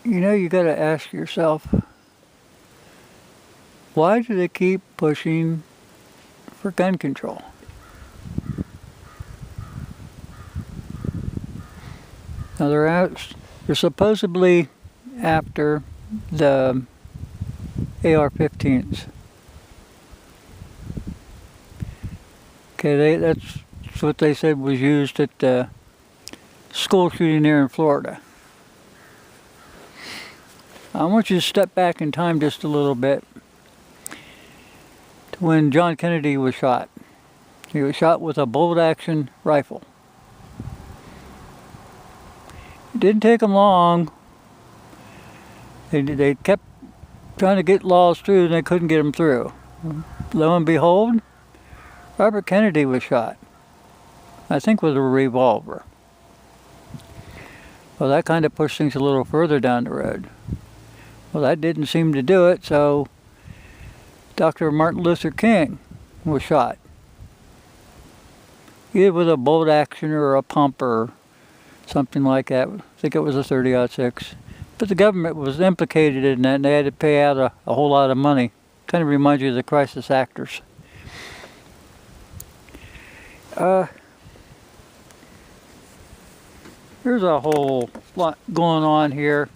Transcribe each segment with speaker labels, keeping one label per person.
Speaker 1: You know, you got to ask yourself, why do they keep pushing for gun control? Now they're supposedly after the AR-15s. Okay, that's what they said was used at the school shooting there in Florida. I want you to step back in time just a little bit to when John Kennedy was shot. He was shot with a bolt-action rifle. It didn't take them long. They kept trying to get laws through and they couldn't get them through. Lo and behold, Robert Kennedy was shot. I think with a revolver. Well, that kind of pushed things a little further down the road. Well, that didn't seem to do it, so Dr. Martin Luther King was shot. Either with a bolt action or a pump or something like that. I think it was a 30-06. But the government was implicated in that and they had to pay out a whole lot of money. Kind of reminds you of the crisis actors. There's a whole lot going on here.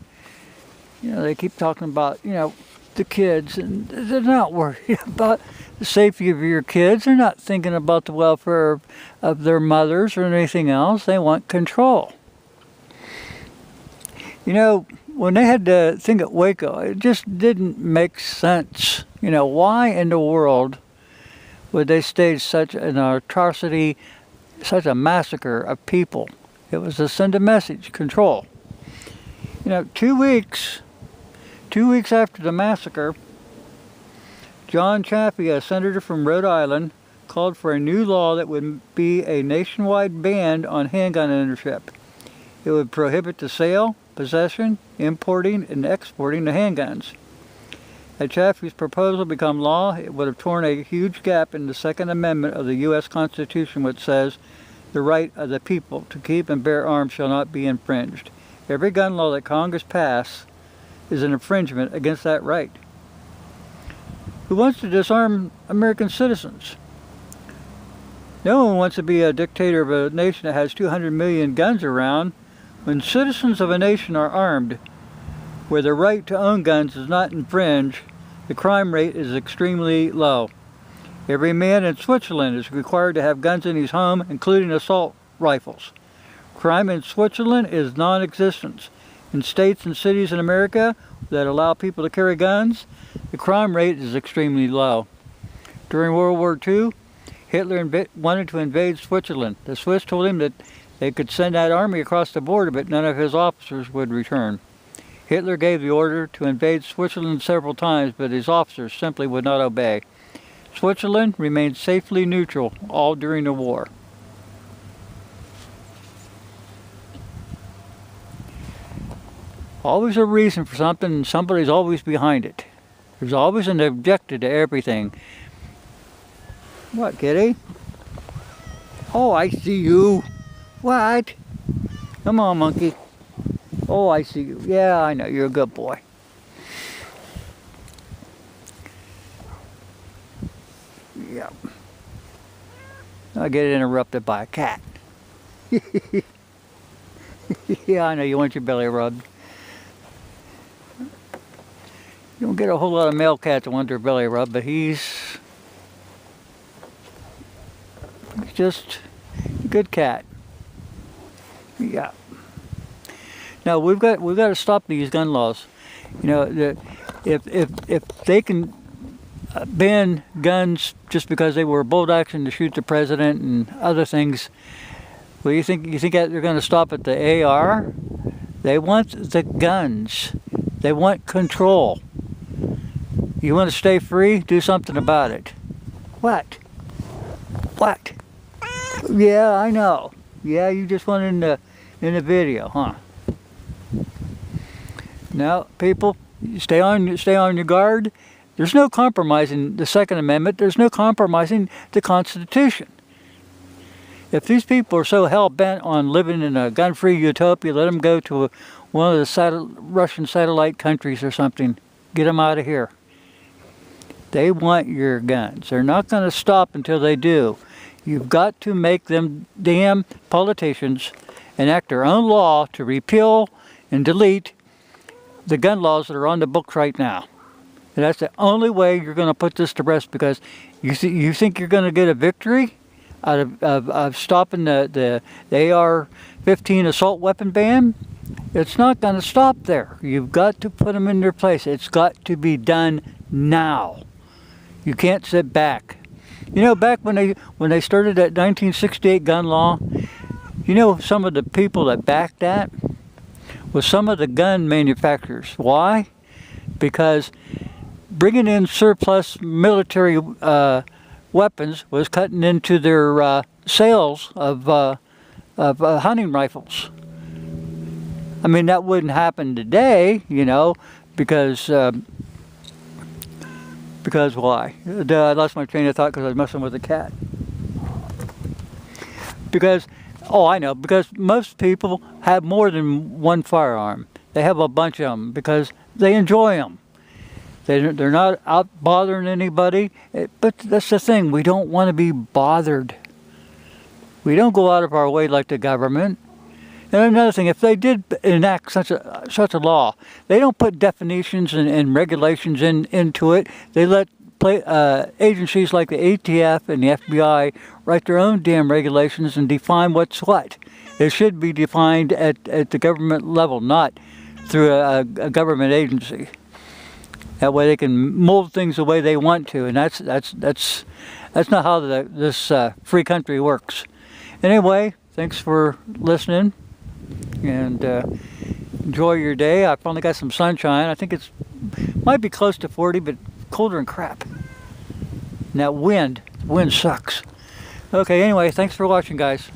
Speaker 1: You know, they keep talking about, you know, the kids, and they're not worried about the safety of your kids. They're not thinking about the welfare of their mothers or anything else. They want control. You know, when they had the thing at Waco, it just didn't make sense. You know, why in the world would they stage such an atrocity, such a massacre of people? It was to send a message, control. You know, 2 weeks after the massacre, John Chaffee, a senator from Rhode Island, called for a new law that would be a nationwide ban on handgun ownership. It would prohibit the sale, possession, importing, and exporting of handguns. Had Chaffee's proposal become law, it would have torn a huge gap in the Second Amendment of the U.S. Constitution, which says, the right of the people to keep and bear arms shall not be infringed. Every gun law that Congress passed is an infringement against that right. Who wants to disarm American citizens? No one wants to be a dictator of a nation that has 200 million guns around. When citizens of a nation are armed, where the right to own guns is not infringed, the crime rate is extremely low. Every man in Switzerland is required to have guns in his home, including assault rifles. Crime in Switzerland is non-existent. In states and cities in America that allow people to carry guns, the crime rate is extremely low. During World War II, Hitler wanted to invade Switzerland. The Swiss told him that they could send that army across the border, but none of his officers would return. Hitler gave the order to invade Switzerland several times, but his officers simply would not obey. Switzerland remained safely neutral all during the war. Always a reason for something, and somebody's always behind it. There's always an objective to everything. What, kitty? Oh, I see you. What? Come on, monkey. Oh, I see you. Yeah, I know. You're a good boy. Yeah. I get interrupted by a cat. Yeah, I know. You want your belly rubbed. You don't get a whole lot of male cats that want their belly rubbed, but he's just a good cat. Yeah. Now we've got to stop these gun laws. You know, if they can ban guns just because they were bolt action to shoot the president and other things, well, you think that they're going to stop at the AR? They want the guns. They want control. You want to stay free? Do something about it. What? What? Yeah, I know. Yeah, you just went in the video, huh? Now, people, stay on your guard. There's no compromising the Second Amendment. There's no compromising the Constitution. If these people are so hell-bent on living in a gun-free utopia, let them go to one of the Russian satellite countries or something. Get them out of here. They want your guns. They're not going to stop until they do. You've got to make them damn politicians enact their own law to repeal and delete the gun laws that are on the books right now. And that's the only way you're going to put this to rest, because you think you're going to get a victory out of stopping the AR-15 assault weapon ban? It's not going to stop there. You've got to put them in their place. It's got to be done now. You can't sit back. You know, back when they started that 1968 gun law, you know, some of the people that backed that was some of the gun manufacturers. Why? Because bringing in surplus military weapons was cutting into their sales of hunting rifles. I mean, that wouldn't happen today, you know, because why? I lost my train of thought because I was messing with a cat. Because, oh, I know, because most people have more than one firearm. They have a bunch of them because they enjoy them. They're not out bothering anybody. But that's the thing, we don't want to be bothered. We don't go out of our way like the government. And another thing, if they did enact such a law, they don't put definitions and regulations into it. They let agencies like the ATF and the FBI write their own damn regulations and define what's what. It should be defined at the government level, not through a government agency. That way they can mold things the way they want to, and that's not how this free country works. Anyway, thanks for listening, and enjoy your day. I finally got some sunshine. I think might be close to 40, but colder than crap. And that wind sucks. Okay, anyway, thanks for watching, guys.